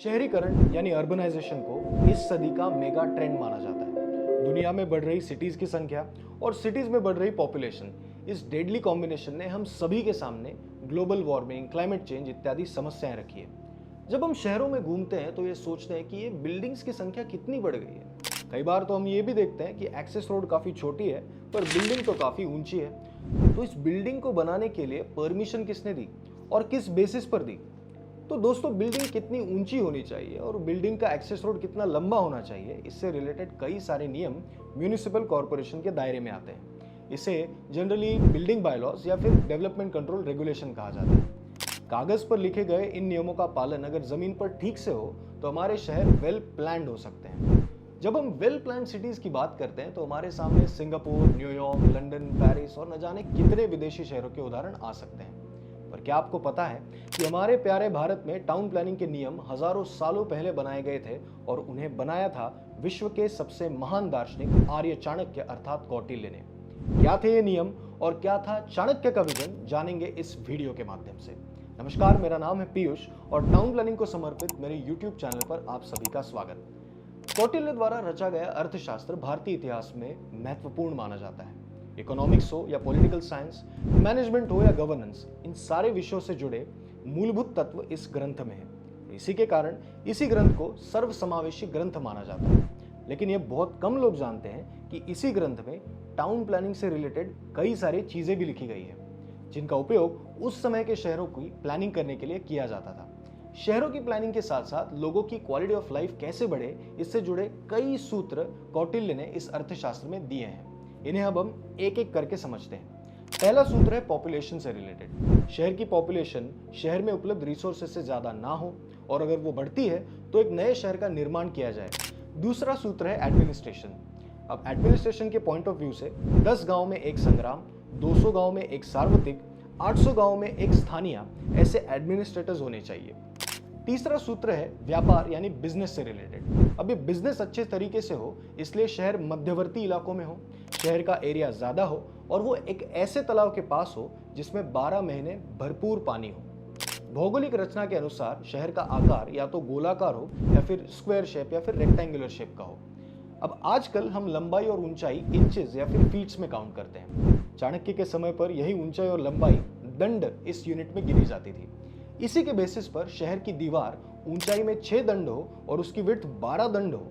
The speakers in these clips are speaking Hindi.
शहरीकरण यानी अर्बनाइजेशन को इस सदी का मेगा ट्रेंड माना जाता है। दुनिया में बढ़ रही सिटीज की संख्या और सिटीज में बढ़ रही पॉपुलेशन, इस डेडली कॉम्बिनेशन ने हम सभी के सामने ग्लोबल वार्मिंग, क्लाइमेट चेंज इत्यादि समस्याएं रखी है। जब हम शहरों में घूमते हैं तो ये सोचते हैं कि ये बिल्डिंग्स की संख्या कितनी बढ़ गई है। कई बार तो हम ये भी देखते हैं कि एक्सेस रोड काफी छोटी है पर बिल्डिंग तो काफी ऊंची है। तो इस बिल्डिंग को बनाने के लिए परमिशन किसने दी और किस बेसिस पर दी? तो दोस्तों, बिल्डिंग कितनी ऊंची होनी चाहिए और बिल्डिंग का एक्सेस रोड कितना लंबा होना चाहिए, इससे रिलेटेड कई सारे नियम म्यूनिसिपल कॉर्पोरेशन के दायरे में आते हैं। इसे जनरली बिल्डिंग बायलॉज या फिर डेवलपमेंट कंट्रोल रेगुलेशन कहा जाता है। कागज पर लिखे गए इन नियमों का पालन अगर जमीन पर ठीक से हो तो हमारे शहर वेल प्लान्ड हो सकते हैं। जब हम वेल प्लान्ड सिटीज की बात करते हैं तो हमारे सामने सिंगापुर, न्यूयॉर्क, लंदन, पेरिस और न जाने कितने विदेशी शहरों के उदाहरण आ सकते हैं। पर क्या आपको पता है कि हमारे प्यारे भारत में टाउन प्लानिंग के नियम हजारों सालों पहले बनाए गए थे और उन्हें बनाया था विश्व के सबसे महान दार्शनिक आर्य चाणक्य अर्थात कौटिल्य ने। क्या थे ये नियम और क्या था चाणक्य का विजन, जानेंगे इस वीडियो के माध्यम से। नमस्कार, मेरा नाम है पीयूष और टाउन प्लानिंग को समर्पित मेरे यूट्यूब चैनल पर आप सभी का स्वागत। कौटिल्य द्वारा रचा गया अर्थशास्त्र भारतीय इतिहास में महत्वपूर्ण माना जाता है। इकोनॉमिक्स हो या पॉलिटिकल साइंस, मैनेजमेंट हो या गवर्नेंस, इन सारे विषयों से जुड़े मूलभूत तत्व इस ग्रंथ में है। इसी के कारण इसी ग्रंथ को सर्वसमावेशी ग्रंथ माना जाता है। लेकिन ये बहुत कम लोग जानते हैं कि इसी ग्रंथ में टाउन प्लानिंग से रिलेटेड कई सारी चीजें भी लिखी गई है, जिनका उपयोग उस समय के शहरों की प्लानिंग करने के लिए किया जाता था। शहरों की प्लानिंग के साथ साथ लोगों की क्वालिटी ऑफ लाइफ कैसे बढ़े, इससे जुड़े कई सूत्र कौटिल्य ने इस अर्थशास्त्र में दिए हैं। इन्हें अब हम एक एक करके समझते हैं। पहला सूत्र है पॉपुलेशन से रिलेटेड। शहर की पॉपुलेशन शहर में उपलब्ध रिसोर्सेज से ज्यादा ना हो और अगर वो बढ़ती है तो एक नए शहर का निर्माण किया जाए। दूसरा सूत्र है एडमिनिस्ट्रेशन। अब एडमिनिस्ट्रेशन के पॉइंट ऑफ व्यू से 10 गांव में एक संग्राम, 200 गांव में एक सार्वत्रिक, 800 गांव में एक स्थानीय, ऐसे एडमिनिस्ट्रेटर्स होने चाहिए। तीसरा सूत्र है व्यापार यानी बिजनेस से रिलेटेड। अब ये बिजनेस अच्छे तरीके से हो इसलिए शहर मध्यवर्ती इलाकों में हो, शहर का एरिया ज्यादा हो और वो एक ऐसे तालाब के पास हो जिसमें 12 महीने भरपूर पानी हो। भौगोलिक रचना के अनुसार शहर का आकार या तो गोलाकार हो या फिर स्क्वायर शेप या फिर रेक्टेंगुलर शेप का हो। अब आजकल हम लंबाई और ऊंचाई इंचेस या फिर फीट्स में काउंट करते हैं। चाणक्य के समय पर यही ऊंचाई और लंबाई दंड इस यूनिट में गिनी जाती थी। इसी के बेसिस पर शहर की दीवार ऊंचाई में 6 दंड हो और उसकी विड्थ 12 दंड हो।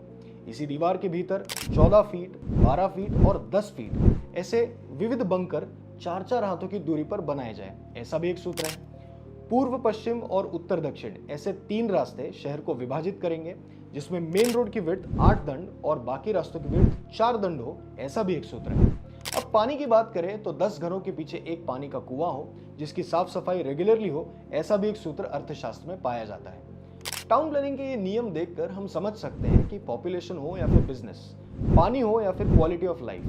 इसी दीवार के भीतर 14 फीट, 12 फीट और 10 फीट ऐसे विविध बंकर 4-4 हाथों की दूरी पर बनाए जाए, ऐसा भी एक सूत्र है। पूर्व पश्चिम और उत्तर दक्षिण ऐसे 3 रास्ते शहर को विभाजित करेंगे, जिसमें मेन रोड की विड्थ 8 दंड और बाकी रास्तों की विड्थ 4 दंड हो, ऐसा भी एक सूत्र है। अब पानी की बात करें तो 10 घरों के पीछे एक पानी का कुआं हो जिसकी साफ सफाई रेगुलरली हो, ऐसा भी एक सूत्र अर्थशास्त्र में पाया जाता है। टाउन प्लानिंग के ये नियम देखकर हम समझ सकते हैं कि पॉपुलेशन हो या फिर बिजनेस, पानी हो या फिर क्वालिटी ऑफ लाइफ,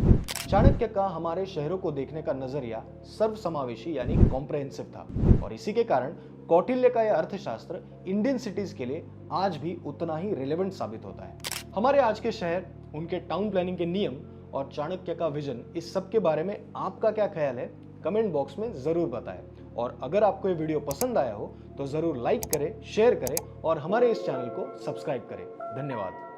चाणक्य का हमारे शहरों को देखने का नजरिया सर्वसमावेशी यानी कॉम्प्रहेंसिव था और इसी के कारण कौटिल्य का यह अर्थशास्त्र इंडियन सिटीज के लिए आज भी उतना ही रिलेवेंट साबित होता है। हमारे आज के शहर, उनके टाउन प्लानिंग के नियम और चाणक्य का विजन, इस सब के बारे में आपका क्या ख्याल है, कमेंट बॉक्स में जरूर बताएं। और अगर आपको ये वीडियो पसंद आया हो तो जरूर लाइक करें, शेयर करें और हमारे इस चैनल को सब्सक्राइब करें। धन्यवाद।